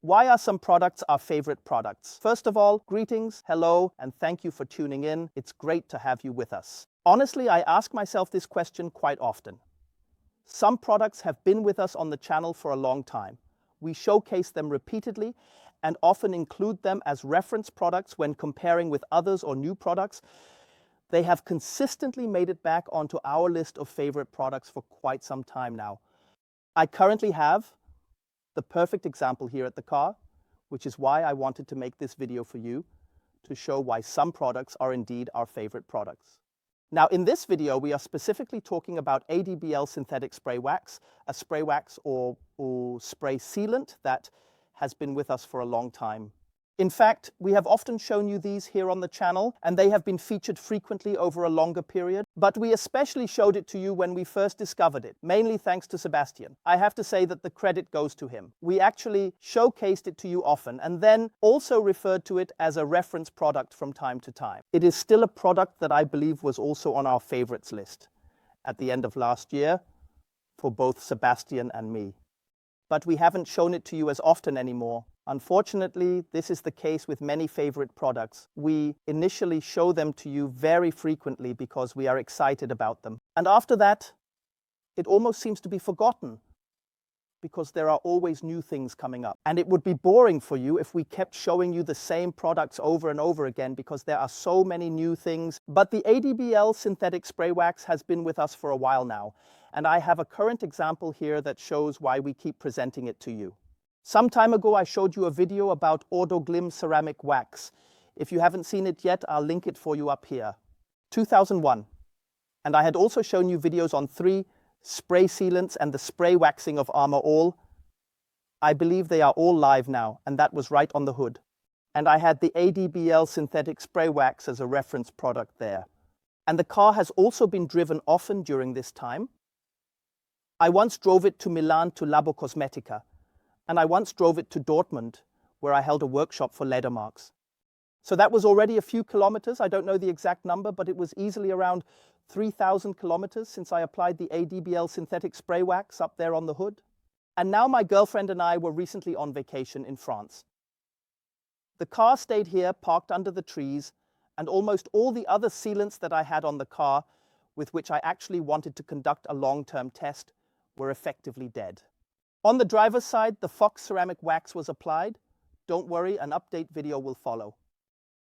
Why are some products our favorite products? First of all, greetings, hello, and thank you for tuning in. It's great to have you with us. Honestly, I ask myself this question quite often. Some products have been with us on the channel for a long time. We showcase them repeatedly and often include them as reference products when comparing with others or new products. They have consistently made it back onto our list of favorite products for quite some time now. I currently have the perfect example here at the car, which is why I wanted to make this video for you, to show why some products are indeed our favorite products. Now, in this video, we are specifically talking about ADBL Synthetic Spray Wax, a spray wax or spray sealant that has been with us for a long time. In fact, we have often shown you these here on the channel, and they have been featured frequently over a longer period, but we especially showed it to you when we first discovered it, mainly thanks to Sebastian. I have to say that the credit goes to him. We actually showcased it to you often, and then also referred to it as a reference product from time to time. It is still a product that I believe was also on our favorites list at the end of last year for both Sebastian and me. But we haven't shown it to you as often anymore. Unfortunately, this is the case with many favorite products. We initially show them to you very frequently because we are excited about them. And after that, it almost seems to be forgotten because there are always new things coming up. And it would be boring for you if we kept showing you the same products over and over again because there are so many new things. But the ADBL Synthetic Spray Wax has been with us for a while now. And I have a current example here that shows why we keep presenting it to you. Some time ago, I showed you a video about ADBL ceramic wax. If you haven't seen it yet, I'll link it for you up here. 2001. And I had also shown you videos on 3 spray sealants and the spray waxing of Armor All. I believe they are all live now, and that was right on the hood. And I had the ADBL Synthetic Spray Wax as a reference product there. And the car has also been driven often during this time. I once drove it to Milan to Labo Cosmetica. And I once drove it to Dortmund, where I held a workshop for Ledermarks. So that was already a few kilometers. I don't know the exact number, but it was easily around 3,000 kilometers since I applied the ADBL Synthetic Spray Wax up there on the hood. And now my girlfriend and I were recently on vacation in France. The car stayed here, parked under the trees, and almost all the other sealants that I had on the car, with which I actually wanted to conduct a long-term test, were effectively dead. On the driver's side, the Fox ceramic wax was applied. Don't worry, an update video will follow.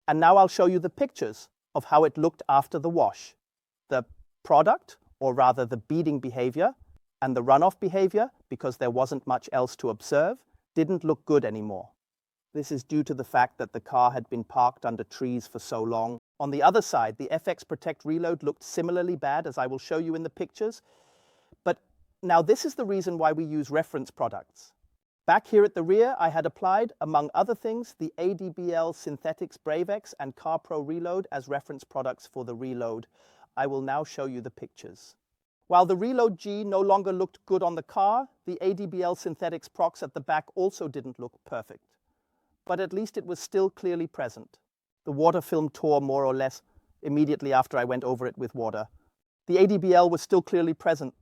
And now I'll show you the pictures of how it looked after the wash. The product, or rather the beading behavior, and the runoff behavior, because there wasn't much else to observe, didn't look good anymore. This is due to the fact that the car had been parked under trees for so long. On the other side, the FX Protect Reload looked similarly bad, as I will show you in the pictures. But now this is the reason why we use reference products. Back here at the rear, I had applied, among other things, the ADBL Synthetic Spray Wax and Car Pro Reload as reference products for the reload. I will now show you the pictures. While the Reload G no longer looked good on the car, the ADBL Synthetics Prox at the back also didn't look perfect. But at least it was still clearly present. The water film tore more or less immediately after I went over it with water. The ADBL was still clearly present.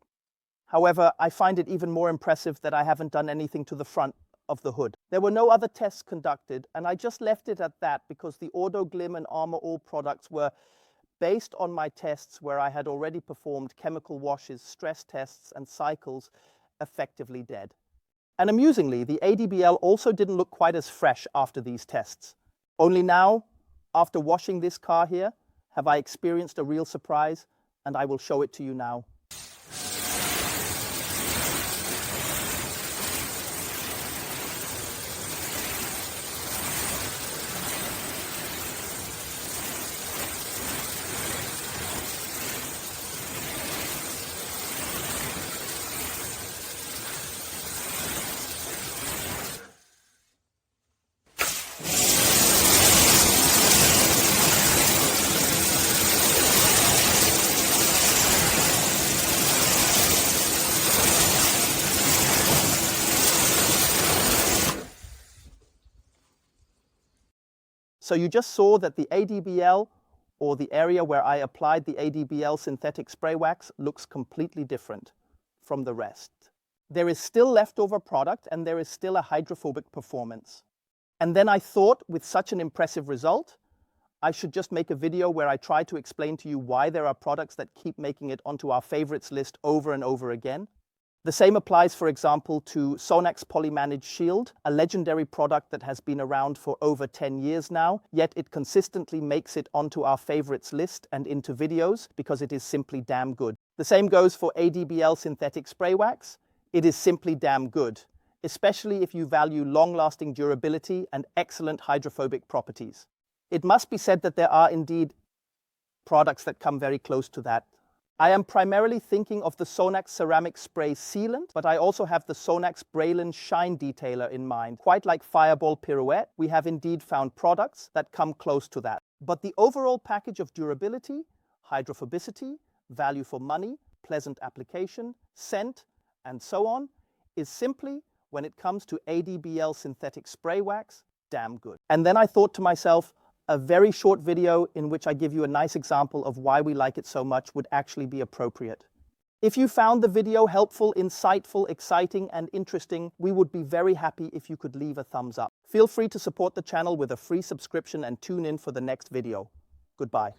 However, I find it even more impressive that I haven't done anything to the front of the hood. There were no other tests conducted, and I just left it at that because the AutoGlim and Armor All products were based on my tests where I had already performed chemical washes, stress tests, and cycles, effectively dead. And amusingly, the ADBL also didn't look quite as fresh after these tests. Only now, after washing this car here, have I experienced a real surprise, and I will show it to you now. So you just saw that the ADBL, or the area where I applied the ADBL Synthetic Spray Wax, looks completely different from the rest. There is still leftover product and there is still a hydrophobic performance. And then I thought, with such an impressive result, I should just make a video where I try to explain to you why there are products that keep making it onto our favorites list over and over again. The same applies, for example, to Sonak's Polymanaged Shield, a legendary product that has been around for over 10 years now, yet it consistently makes it onto our favorites list and into videos because it is simply damn good. The same goes for ADBL Synthetic Spray Wax. It is simply damn good, especially if you value long-lasting durability and excellent hydrophobic properties. It must be said that there are indeed products that come very close to that. I am primarily thinking of the Sonax Ceramic Spray Sealant, but I also have the Sonax Braylon Shine Detailer in mind. Quite like Fireball Pirouette, we have indeed found products that come close to that. But the overall package of durability, hydrophobicity, value for money, pleasant application, scent, and so on, is simply, when it comes to ADBL Synthetic Spray Wax, damn good. And then I thought to myself, a very short video in which I give you a nice example of why we like it so much would actually be appropriate. If you found the video helpful, insightful, exciting, and interesting, we would be very happy if you could leave a thumbs up. Feel free to support the channel with a free subscription and tune in for the next video. Goodbye.